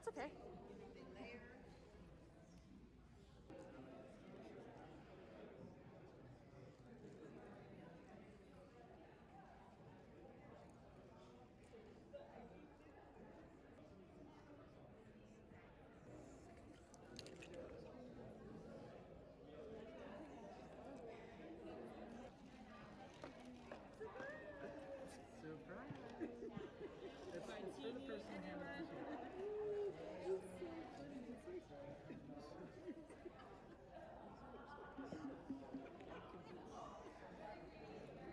That's okay. Surprise! It's for the person who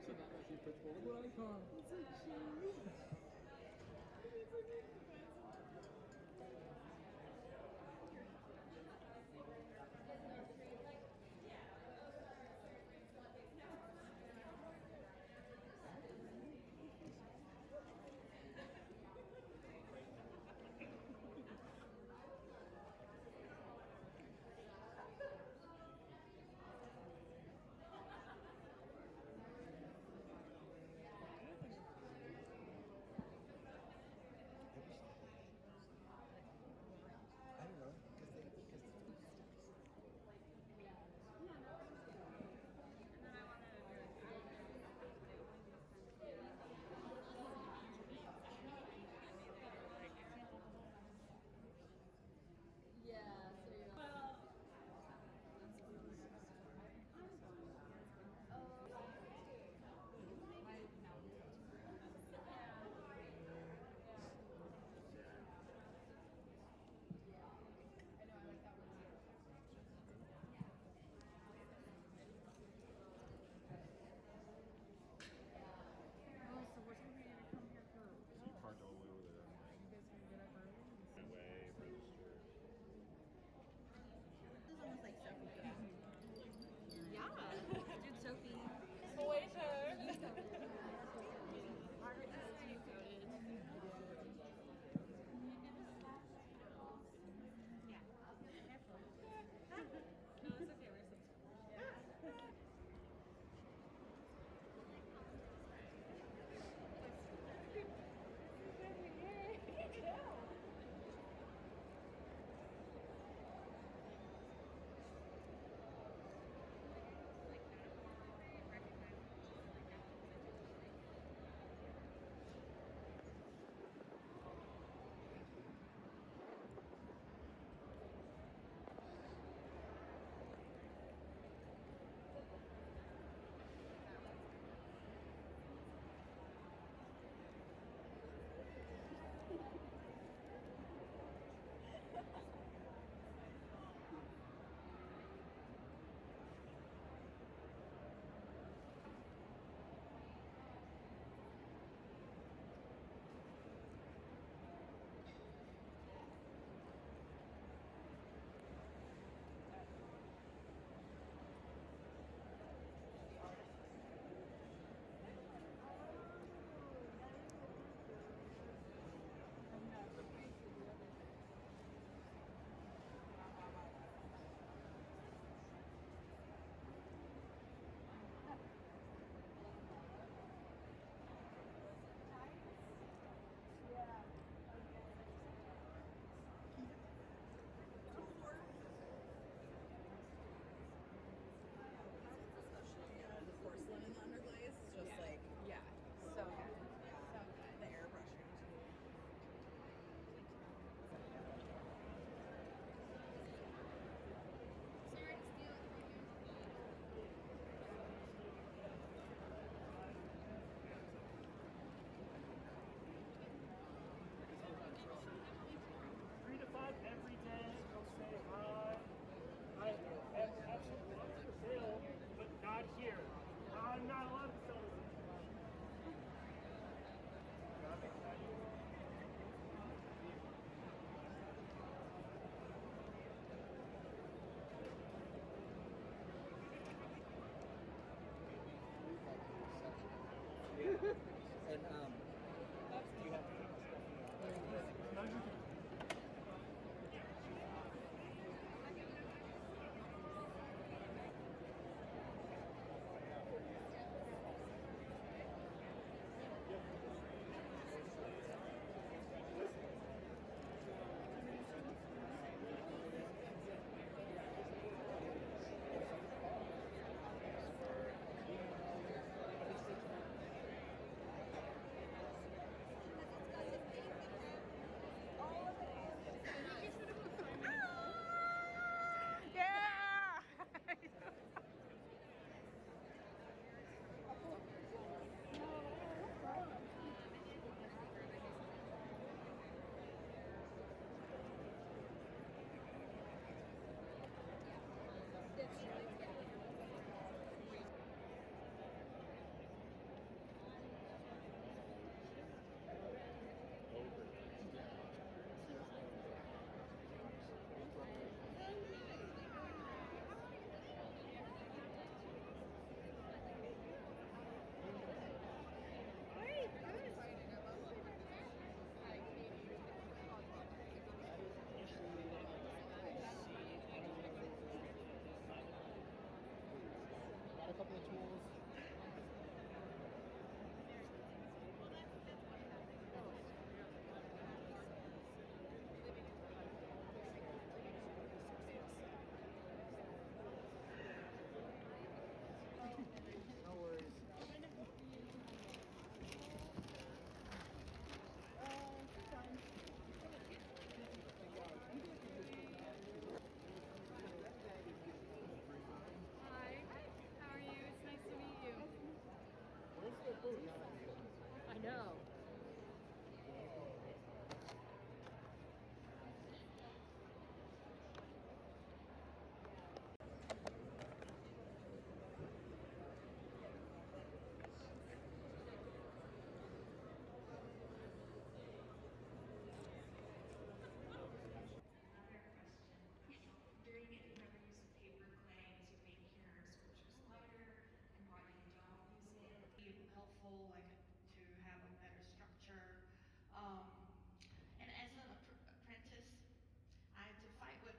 So now that you put the icon. It's so cheesy. I know. During it, you ever use paper clay to make your sculptures lighter, and why you don't use it? Helpful, like to have a better structure. And as an apprentice, I had to fight with.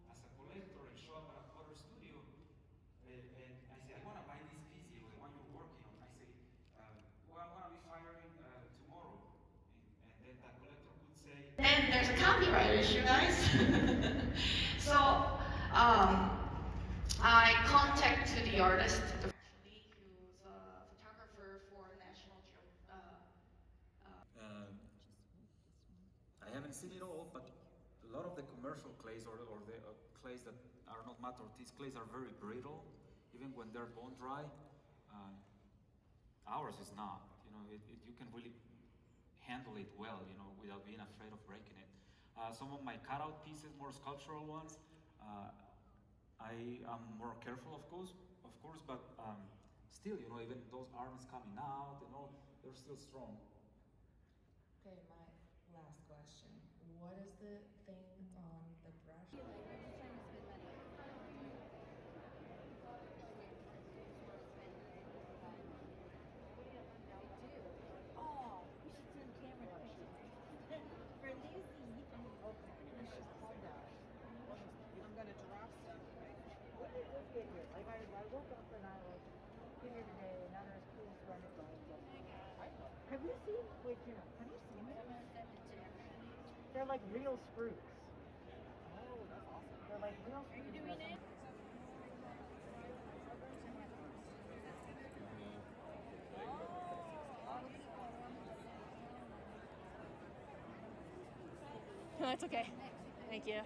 As a collector and show up at a photo studio, and I say, I want to buy this piece, the one you're working on. I say, well, I'm going to be firing tomorrow. And then that collector could say, And there's a copyright issue, guys. So I contacted the artist, actually, who's a photographer for National Geographic. I haven't seen it all, but a lot of the commercial clays or the clays that are not matte, or these clays are very brittle, even when they're bone dry. Ours is not. You know, you can really handle it well, you know, without being afraid of breaking it. Some of my cutout pieces, more sculptural ones, I am more careful, of course, but still, you know, even those arms coming out, you know, they're still strong. Okay, my last question. What is the thing on the brush? Oh, we should send camera pictures. For Lucy. Okay, let's just calm down. I'm gonna drop stuff. When did this get here? Like I woke up and I was here today and now there's cool running by. Have you seen, wait, Gina, have you seen them? They're like real spruce. Oh, that's awesome. They're like real spruce. Are you doing it? No, it's okay. Thank you.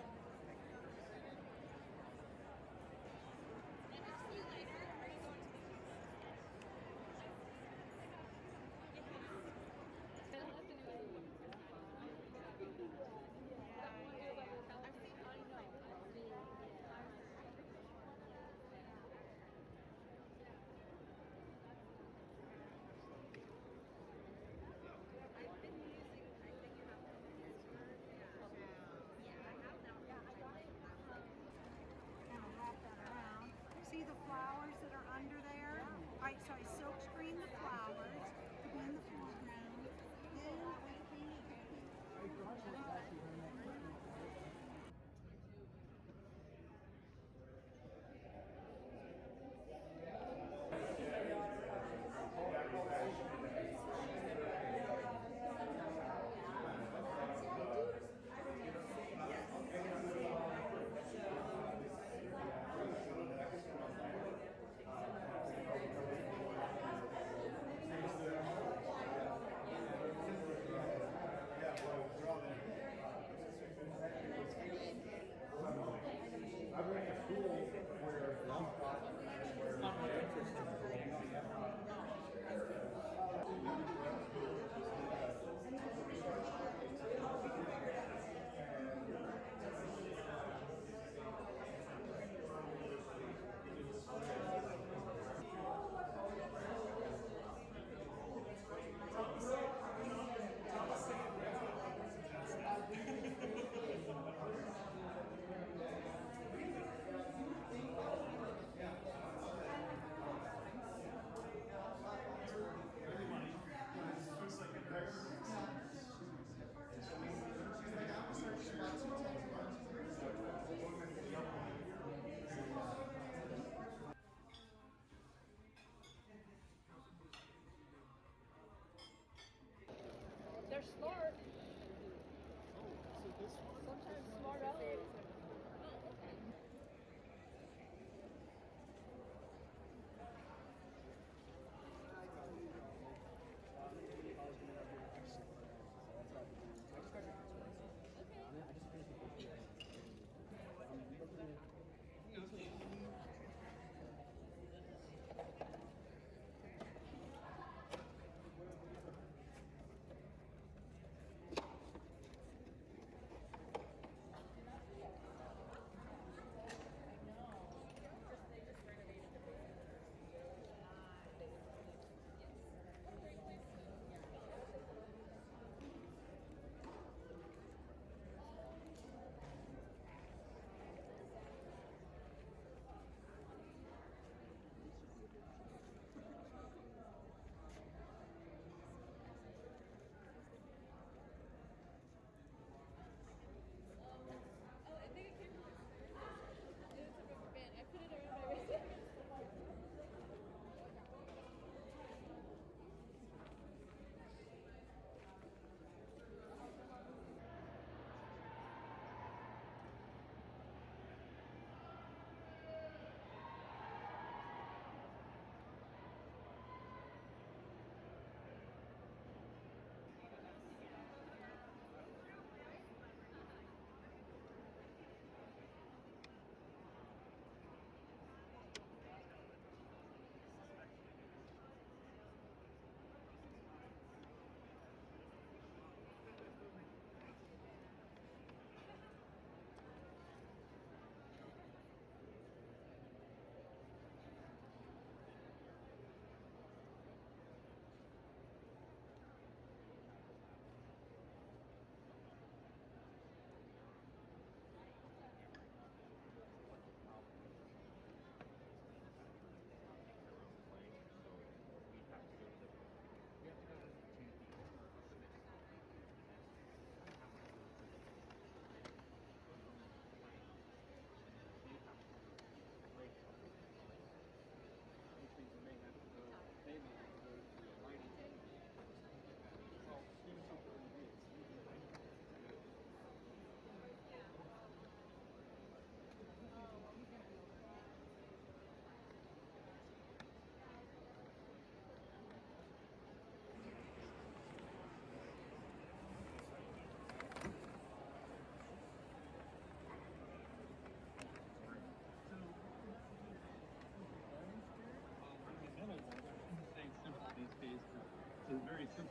a very simple.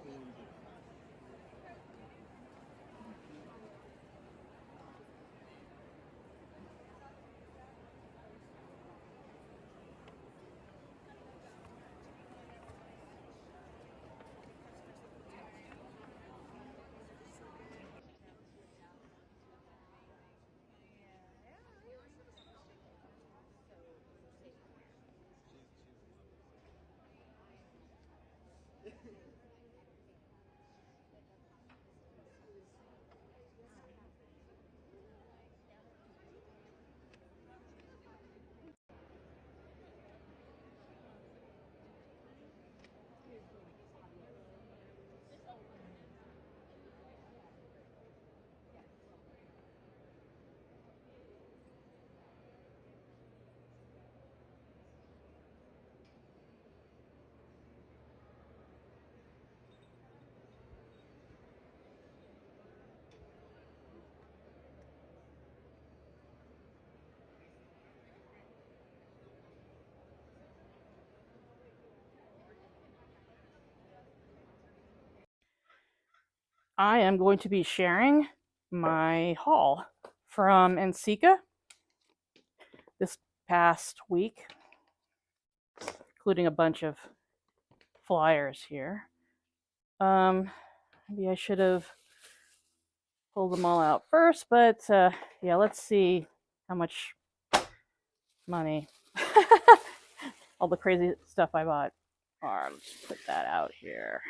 I am going to be sharing my haul from NCECA this past week, including a bunch of flyers here. Maybe I should have pulled them all out first, but yeah, let's see how much money, all the crazy stuff I bought. Let's put that out here.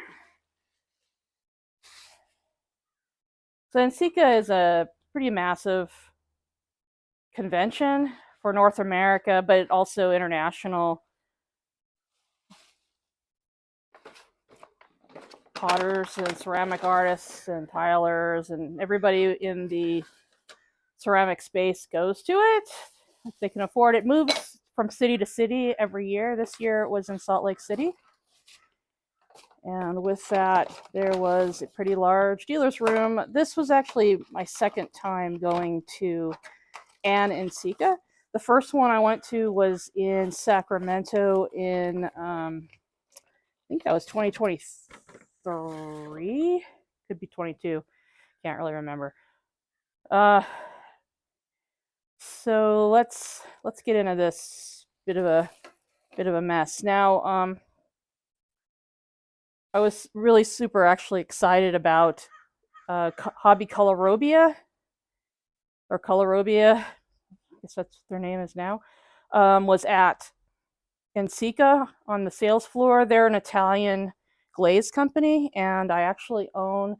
So NCECA is a pretty massive convention for North America, but also international potters and ceramic artists and tilers and everybody in the ceramic space goes to it if they can afford it. Moves from city to city every year. This year it was in Salt Lake City. And with that, there was a pretty large dealer's room. This was actually my second time going to an NCECA. The first one I went to was in Sacramento in, I think that was 2023. Could be 22. Can't really remember. So let's get into this bit of a mess. Now, I was really super actually excited about Hobby Colorobia, or Colorobia, I guess that's what their name is now, was at NCECA on the sales floor. They're an Italian glaze company, and I actually own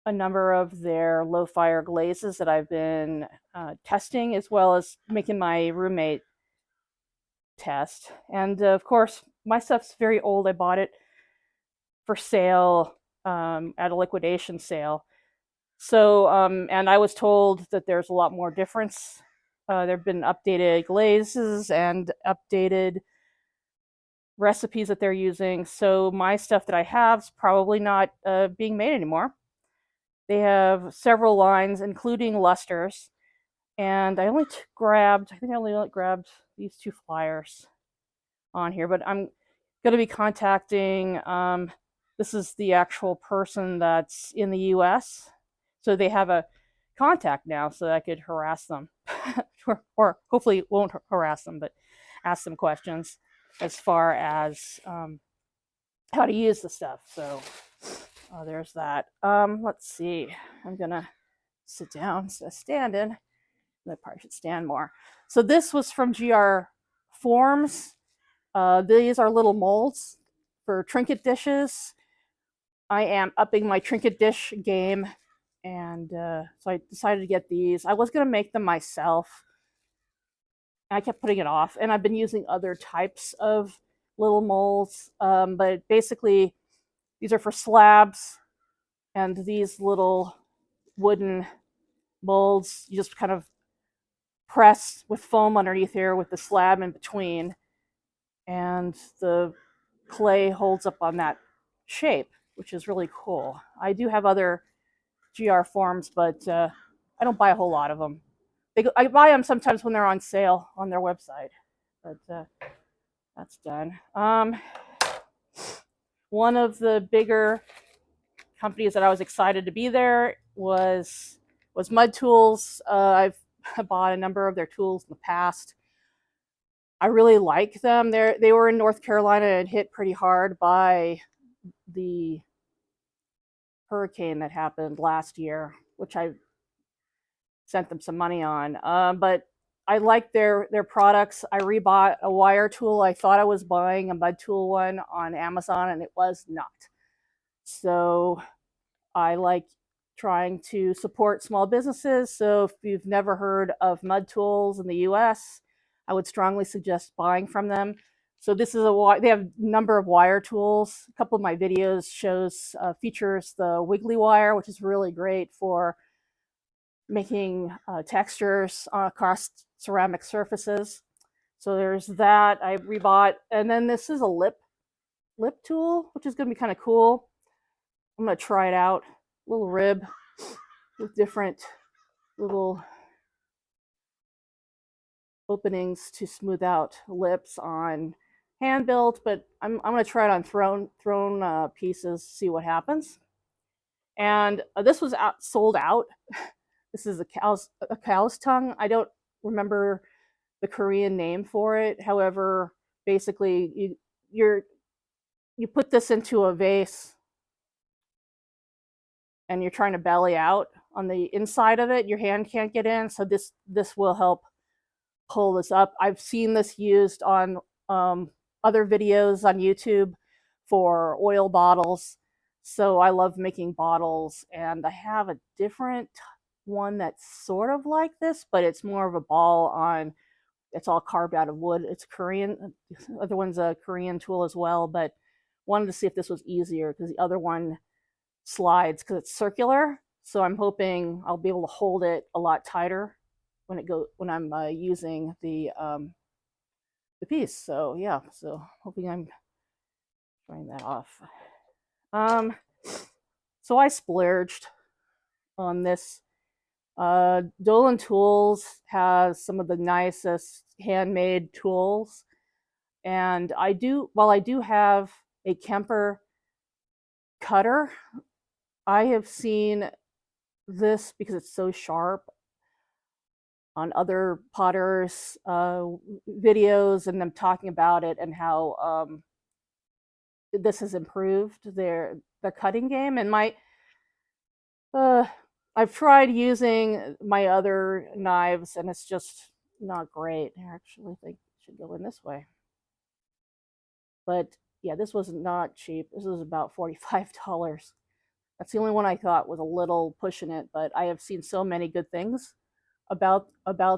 a number of their low fire glazes that I've been testing, as well as making my roommate test. And of course, my stuff's very old. I bought it for sale at a liquidation sale. So, and I was told that there's a lot more difference. There have been updated glazes and updated recipes that they're using. So my stuff that I have is probably not being made anymore. They have several lines, including lusters. And I only grabbed these two flyers on here, but I'm going to be contacting, this is the actual person that's in the US. So they have a contact now so that I could harass them or hopefully won't harass them, but ask them questions as far as how to use the stuff. So there's that. Let's see. I'm going to sit down instead of standing. I probably should stand more. So this was from GR Forms. These are little molds for trinket dishes. I am upping my trinket dish game, and so I decided to get these. I was going to make them myself. I kept putting it off, and I've been using other types of little molds, but basically these are for slabs, and these little wooden molds you just kind of press with foam underneath here with the slab in between, and the clay holds up on that shape, which is really cool. I do have other GR forms, but I don't buy a whole lot of them. I buy them sometimes when they're on sale on their website, but that's done. one of the bigger companies that I was excited to be there was Mud Tools. I've bought a number of their tools in the past. I really like them. They were in North Carolina and hit pretty hard by the hurricane that happened last year, which I sent them some money on. But I like their products. I rebought a wire tool. I thought I was buying a mud tool one on Amazon, and it was not. So I like trying to support small businesses. So if you've never heard of Mud Tools in the US, I would strongly suggest buying from them. So this is they have a number of wire tools. A couple of my videos features the wiggly wire, which is really great for making textures across ceramic surfaces. So there's that I rebought. And then this is a lip tool, which is going to be kind of cool. I'm going to try it out. Little rib with different little openings to smooth out lips on hand built, but I'm going to try it on thrown pieces, see what happens. And this was sold out. This is a cow's tongue. I don't remember the Korean name for it. However, basically you put this into a vase and you're trying to belly out on the inside of it. Your hand can't get in, so this will help pull this up. I've seen this used on other videos on YouTube for oil bottles. So I love making bottles, and I have a different one that's sort of like this, but it's more of a ball on. It's all carved out of wood. It's Korean. The other one's a Korean tool as well, but wanted to see if this was easier because the other one slides because it's circular. So I'm hoping I'll be able to hold it a lot tighter when I'm using the piece. So yeah, so hoping I'm trying that off. So I splurged on this. Dolan Tools has some of the nicest handmade tools, and while I do have a Kemper cutter, I have seen this because it's so sharp on other potters videos, and them talking about it and how this has improved their cutting game. And I've tried using my other knives, and it's just not great. I actually think it should go in this way. But yeah, this was not cheap. This was about $45. That's the only one I thought was a little pushing it, but I have seen so many good things about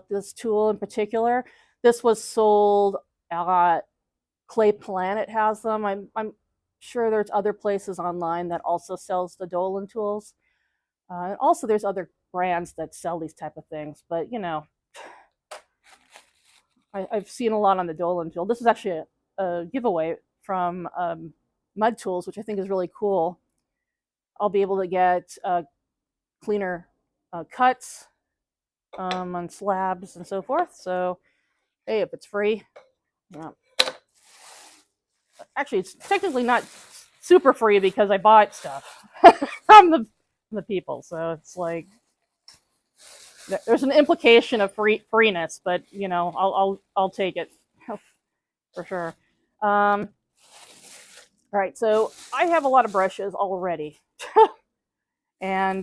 this tool in particular. This was sold at Clay Planet has them. I'm sure there's other places online that also sells the Dolan tools. Also, there's other brands that sell these type of things, but you know, I've seen a lot on the Dolan tool. This is actually a giveaway from Mud Tools, which I think is really cool. I'll be able to get cleaner cuts on slabs and so forth. So, hey, if it's free, yeah. Actually, it's technically not super free because I bought stuff from the people. So it's like there's an implication of freeness, but you know, I'll take it for sure. All right, so I have a lot of brushes already, and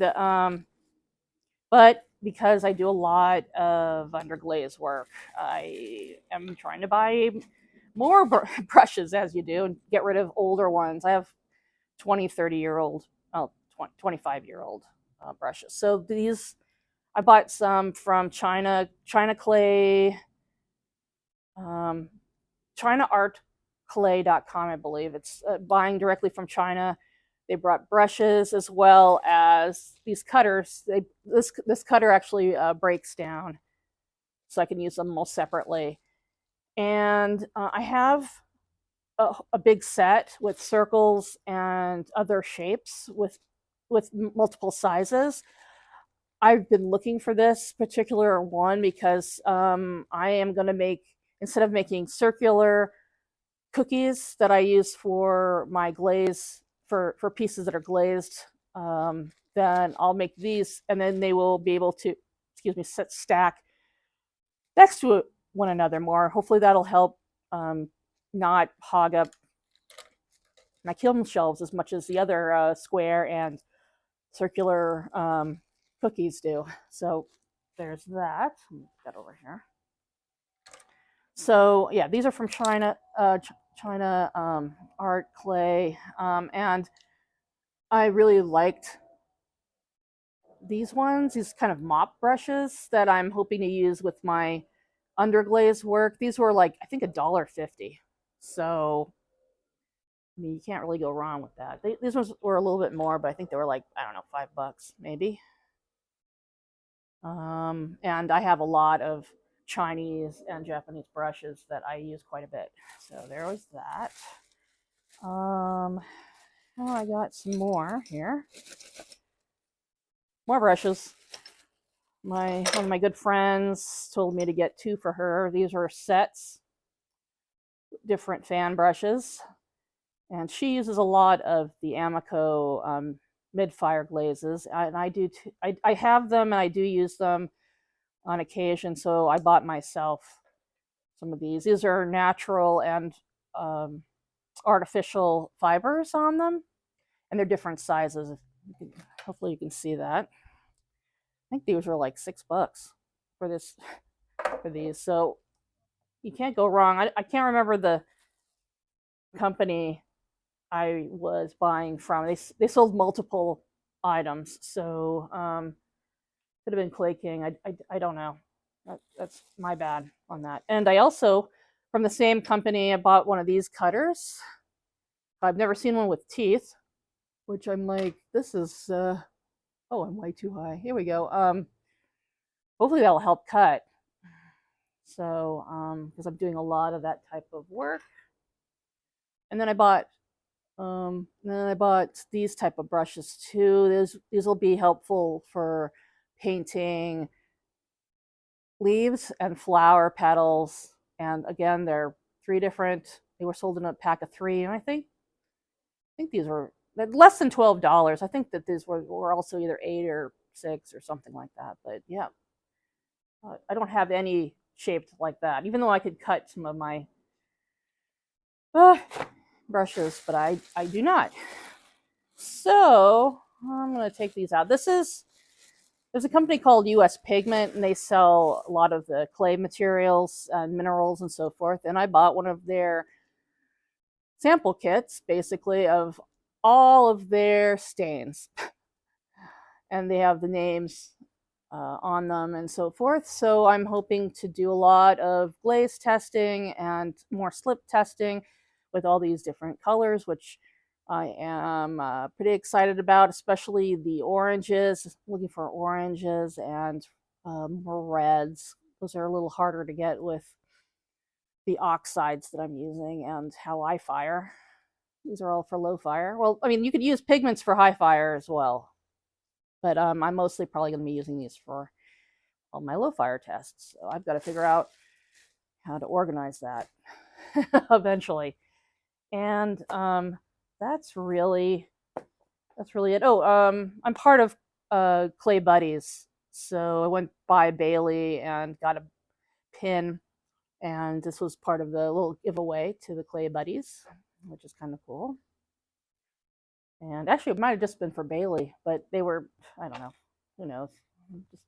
but because I do a lot of underglaze work, I am trying to buy more brushes, as you do, and get rid of older ones. I have 20, 30-year-old, 25-year-old brushes. So these, I bought some from China Clay, ChinaArtClay.com, I believe. It's buying directly from China. They brought brushes as well as these cutters. This cutter actually breaks down, so I can use them all separately. And I have a big set with circles and other shapes with multiple sizes. I've been looking for this particular one because I am going to make, instead of making circular cookies that I use for my glaze, for pieces that are glazed, then I'll make these, and then they will be able to, stack next to one another more. Hopefully that'll help not hog up my kiln shelves as much as the other square and circular cookies do. So there's that. Let me get that over here. So yeah, these are from China, China art clay, and I really liked these ones, these kind of mop brushes that I'm hoping to use with my underglaze work. These were like, I think, $1.50. So I mean, you can't really go wrong with that. These ones were a little bit more, but I think they were like, I don't know, $5 maybe. And I have a lot of Chinese and Japanese brushes that I use quite a bit. So there was that. Oh, I got some more here. More brushes. One of my good friends told me to get 2 for her. These are sets, different fan brushes. And she uses a lot of the Amico mid-fire glazes. And I do too. I have them and I do use them on occasion. So I bought myself some of these. These are natural and artificial fibers on them. And they're different sizes. Hopefully you can see that. I think these were like $6 for this, for these. So you can't go wrong. I can't remember the company I was buying from. They sold multiple items, so could have been Clay King. I don't know. That's my bad on that. And I also, from the same company, I bought one of these cutters. I've never seen one with teeth, which I'm like, this is oh, I'm way too high. Here we go. Hopefully that'll help cut. So because I'm doing a lot of that type of work. And then I bought these type of brushes too. These will be helpful for painting leaves and flower petals. And again, they're 3 different. They were sold in a pack of 3, and I think these were less than $12. I think that these were also either 8 or 6 or something like that. But yeah, I don't have any shaped like that, even though I could cut some of my brushes, but I do not. So I'm going to take these out. There's a company called US Pigment, and they sell a lot of the clay materials and minerals and so forth. And I bought one of their sample kits, basically, of all of their stains. And they have the names on them and so forth. So I'm hoping to do a lot of glaze testing and more slip testing with all these different colors, which I am pretty excited about, especially the oranges. Looking for oranges and more reds. Those are a little harder to get with the oxides that I'm using and how I fire. These are all for low fire. Well, I mean, you could use pigments for high fire as well. But I'm mostly probably going to be using these for all my low fire tests. So I've got to figure out how to organize that eventually. And that's really it. Oh, I'm part of Clay Buddies. So I went by Bailey and got a pin. And this was part of the little giveaway to the Clay Buddies, which is kind of cool. And actually, it might have just been for Bailey, but they were, I don't know, who knows. Just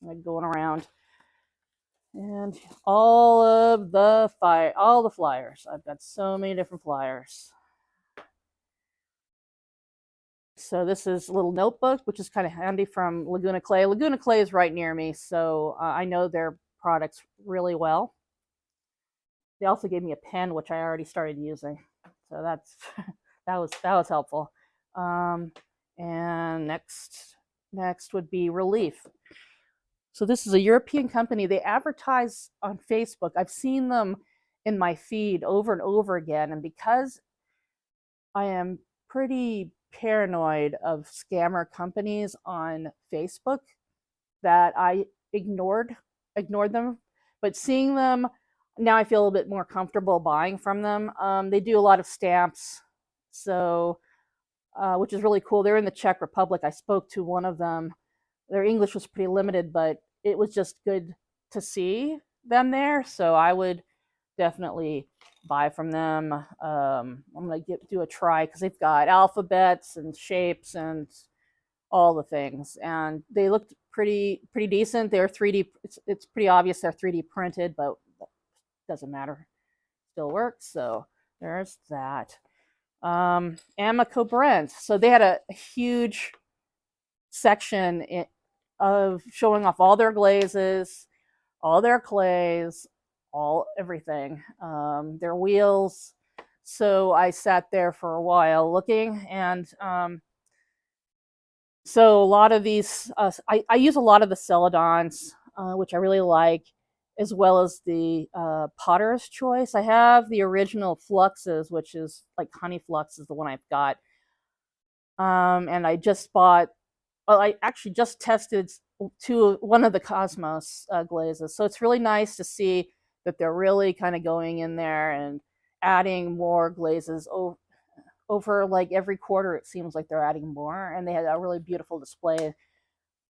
like going around. And all the flyers. I've got so many different flyers. So this is a little notebook, which is kind of handy from Laguna Clay. Laguna Clay is right near me, so I know their products really well. They also gave me a pen, which I already started using. So that's that was helpful. And next would be Relief. So this is a European company. They advertise on Facebook. I've seen them in my feed over and over again. And because I am pretty paranoid of scammer companies on Facebook, that I ignored them. But seeing them now I feel a little bit more comfortable buying from them. They do a lot of stamps, so which is really cool. They're in the Czech Republic. I spoke to one of them. Their English was pretty limited, but it was just good to see them there. So I would definitely buy from them. I'm gonna do a try because they've got alphabets and shapes and all the things, and they looked pretty decent. They're 3D. It's pretty obvious they're 3D printed, but doesn't matter. Still works. So there's that. Amico Brent. So they had a huge section of showing off all their glazes, all their clays, all everything, their wheels. So I sat there for a while looking, and so a lot of these, I use a lot of the Celadons, which I really like, as well as the Potter's Choice. I have the original Fluxes, which is like Honey Flux is the one I've got. And I just bought, well, I actually just tested one of the Cosmos glazes. So it's really nice to see that they're really kind of going in there and adding more glazes over like every quarter. It seems like they're adding more, and they had a really beautiful display,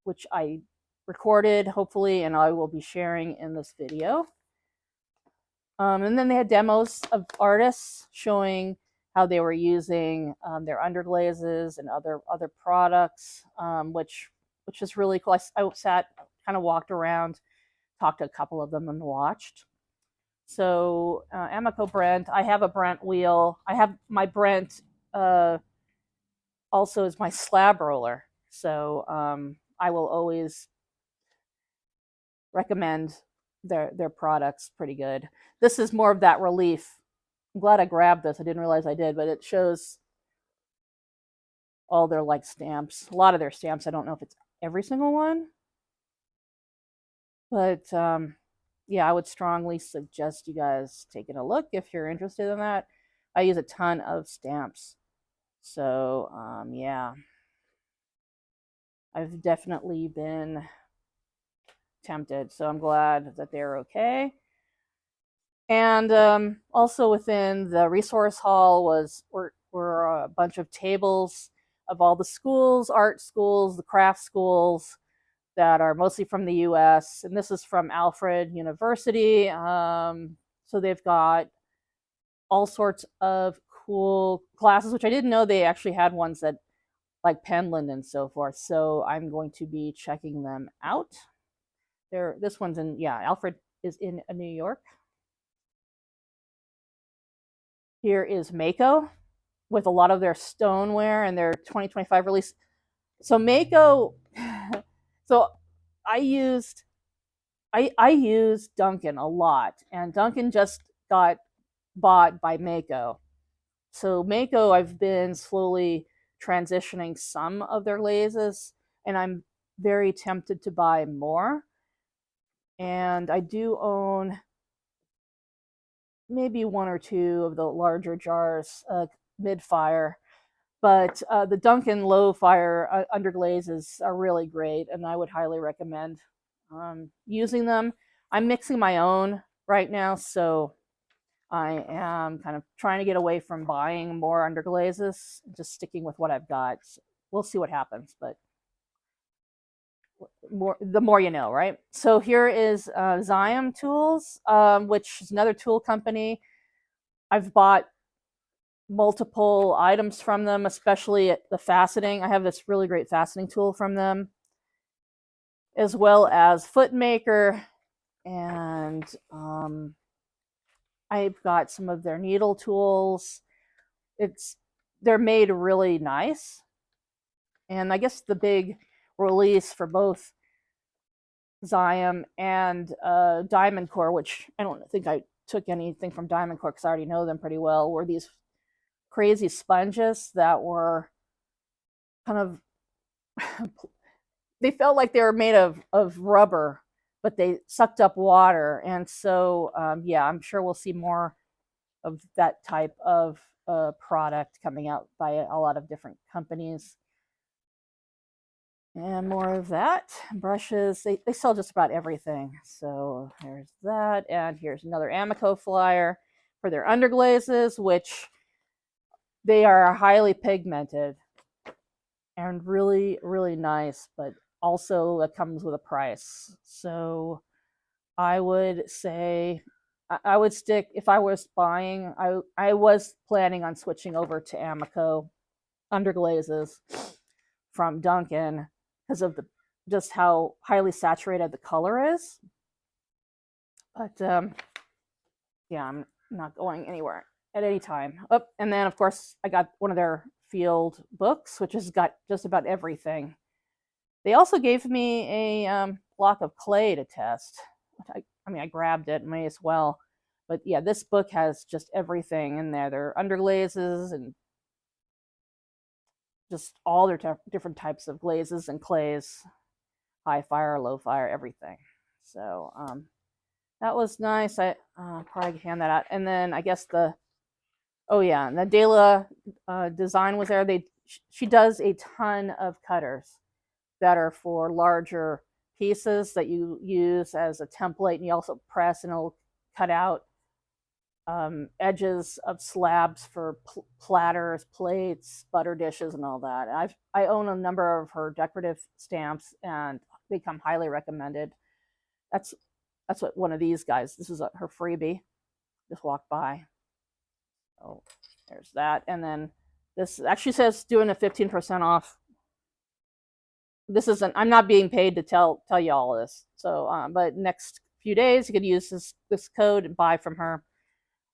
which I recorded, hopefully, and I will be sharing in this video. And then they had demos of artists showing how they were using their underglazes and other products, which is really cool. I sat, kind of walked around, talked to a couple of them, and watched. So Amico Brent, I have a Brent wheel. I have my Brent also is my slab roller. So I will always recommend their products. Pretty good. This is more of that relief. I'm glad I grabbed this. I didn't realize I did, but it shows all their like stamps. A lot of their stamps. I don't know if it's every single one, but yeah, I would strongly suggest you guys taking a look if you're interested in that. I use a ton of stamps, so yeah, I've definitely been tempted. So I'm glad that they're okay. And also within the resource hall were a bunch of tables of all the schools, art schools, the craft schools that are mostly from the US. And this is from Alfred University. So they've got all sorts of cool classes, which I didn't know they actually had ones that like Penland and so forth. So I'm going to be checking them out. This one's in, yeah, Alfred is in New York. Here is Mako with a lot of their stoneware and their 2025 release. So Mako, so I used Duncan a lot, and Duncan just got bought by Mako. So Mako, I've been slowly transitioning some of their glazes, and I'm very tempted to buy more. And I do own maybe one or two of the larger jars, mid-fire. But the Duncan low fire underglazes are really great, and I would highly recommend using them. I'm mixing my own right now, so I am kind of trying to get away from buying more underglazes, just sticking with what I've got. So we'll see what happens, but the more you know, right? So here is Xiam Tools, which is another tool company. I've bought multiple items from them, especially the faceting. I have this really great faceting tool from them, as well as Footmaker, and I've got some of their needle tools. They're made really nice, and I guess the big release for both Xiam and Diamond Core, which I don't think I took anything from Diamond Core because I already know them pretty well, were these crazy sponges that were kind of they felt like they were made of rubber, but they sucked up water. And so yeah, I'm sure we'll see more of that type of product coming out by a lot of different companies. And more of that. Brushes, they sell just about everything. So there's that. And here's another Amico flyer for their underglazes, which they are highly pigmented and really, really nice, but also it comes with a price. So I would say I would stick, if I was buying, I was planning on switching over to Amico underglazes from Duncan because of the just how highly saturated the color is. But yeah, I'm not going anywhere at any time. Oh, and then of course I got one of their field books, which has got just about everything. They also gave me a block of clay to test. I mean, I grabbed it, may as well. But yeah, this book has just everything in there. There are underglazes and just all their different types of glazes and clays, high fire, low fire, everything. So that was nice. I probably hand that out. And then I guess the Dela design was there. She does a ton of cutters that are for larger pieces that you use as a template, and you also press and it'll cut out edges of slabs for platters, plates, butter dishes, and all that. I own a number of her decorative stamps, and they come highly recommended. That's what one of these guys. This is her freebie. Just walked by. Oh, there's that, and then this actually says doing a 15% off. This isn't. I'm not being paid to tell you all this. So, but next few days you could use this code and buy from her.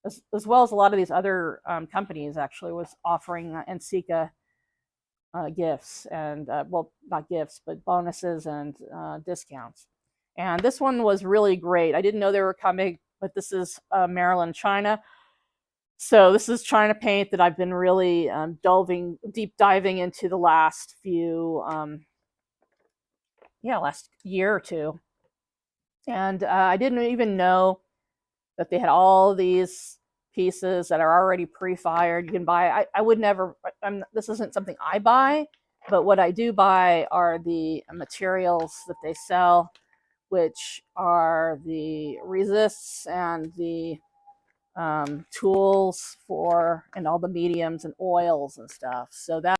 As well as a lot of these other companies actually was offering NCECA gifts and well, not gifts, but bonuses and discounts. And this one was really great. I didn't know they were coming, but this is Maryland, China. So this is China paint that I've been really deep diving into the last few, last year or two. And I didn't even know that they had all these pieces that are already pre-fired. You can buy. I would never. This isn't something I buy, but what I do buy are the materials that they sell, which are the resists and the tools for and all the mediums and oils and stuff. So that